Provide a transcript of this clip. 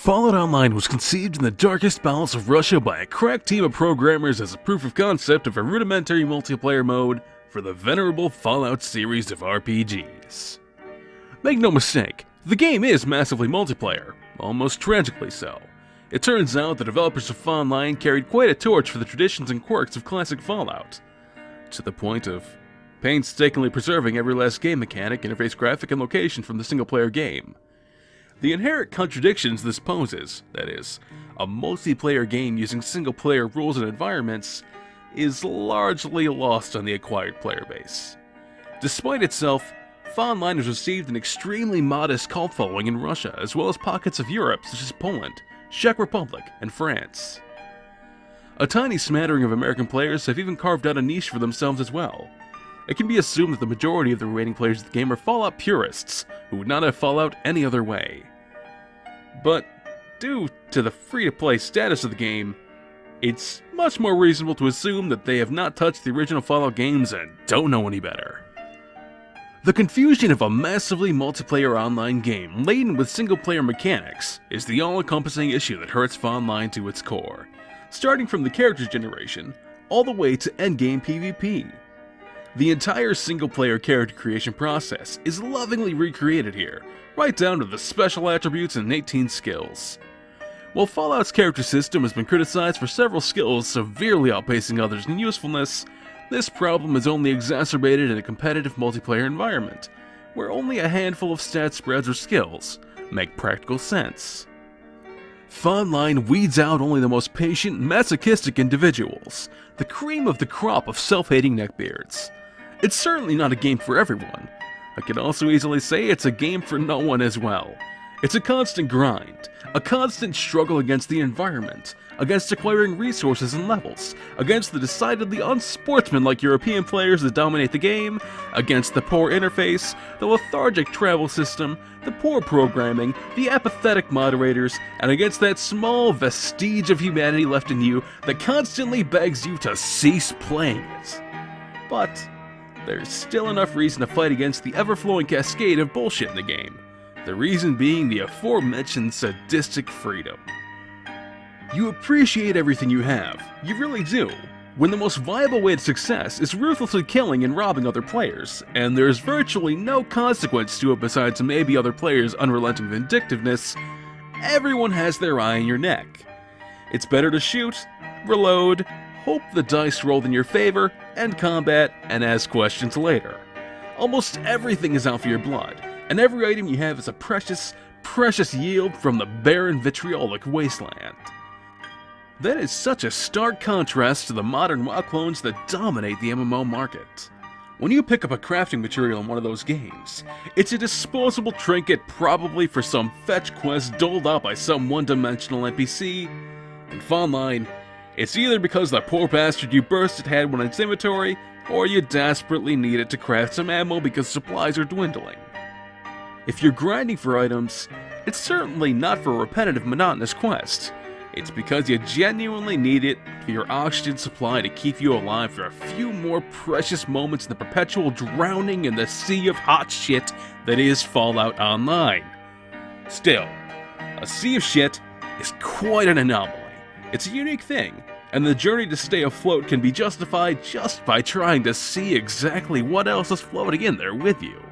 Fallout Online was conceived in the darkest bowels of Russia by a crack team of programmers as a proof of concept of a rudimentary multiplayer mode for the venerable Fallout series of RPGs. Make no mistake, the game is massively multiplayer, almost tragically so. It turns out the developers of FOnline carried quite a torch for the traditions and quirks of classic Fallout, to the point of painstakingly preserving every last game mechanic, interface graphic, and location from the single-player game. The inherent contradictions this poses, that is, a multiplayer game using single-player rules and environments, is largely lost on the acquired player base. Despite itself, FOnline has received an extremely modest cult following in Russia, as well as pockets of Europe such as Poland, Czech Republic, and France. A tiny smattering of American players have even carved out a niche for themselves as well. It can be assumed that the majority of the remaining players of the game are Fallout purists, who would not have Fallout any other way. But due to the free-to-play status of the game, it's much more reasonable to assume that they have not touched the original Fallout games and don't know any better. The confusion of a massively multiplayer online game laden with single-player mechanics is the all-encompassing issue that hurts FOnline to its core, starting from the character generation all the way to endgame PvP. The entire single-player character creation process is lovingly recreated here, right down to the special attributes and innate teen skills. While Fallout's character system has been criticized for several skills severely outpacing others in usefulness, this problem is only exacerbated in a competitive multiplayer environment, where only a handful of stat spreads or skills make practical sense. FOnline weeds out only the most patient, masochistic individuals, the cream of the crop of self-hating neckbeards. It's certainly not a game for everyone. I can also easily say it's a game for no one as well. It's a constant grind, a constant struggle against the environment, against acquiring resources and levels, against the decidedly unsportsmanlike European players that dominate the game, against the poor interface, the lethargic travel system, the poor programming, the apathetic moderators, and against that small vestige of humanity left in you that constantly begs you to cease playing it. But there's still enough reason to fight against the ever-flowing cascade of bullshit in the game. The reason being the aforementioned sadistic freedom. You appreciate everything you have, you really do, when the most viable way to success is ruthlessly killing and robbing other players, and there's virtually no consequence to it besides maybe other players' unrelenting vindictiveness. Everyone has their eye on your neck. It's better to shoot, reload, hope the dice rolled in your favor, end combat, and ask questions later. Almost everything is out for your blood, and every item you have is a precious, precious yield from the barren vitriolic wasteland. That is such a stark contrast to the modern WoW clones that dominate the MMO market. When you pick up a crafting material in one of those games, it's a disposable trinket probably for some fetch quest doled out by some one-dimensional NPC. In FOnline, it's either because the poor bastard you bursted had one in its inventory, or you desperately need it to craft some ammo because supplies are dwindling. If you're grinding for items, it's certainly not for a repetitive, monotonous quest. It's because you genuinely need it for your oxygen supply to keep you alive for a few more precious moments in the perpetual drowning in the sea of hot shit that is Fallout Online. Still, a sea of shit is quite an anomaly. It's a unique thing, and the journey to stay afloat can be justified just by trying to see exactly what else is floating in there with you.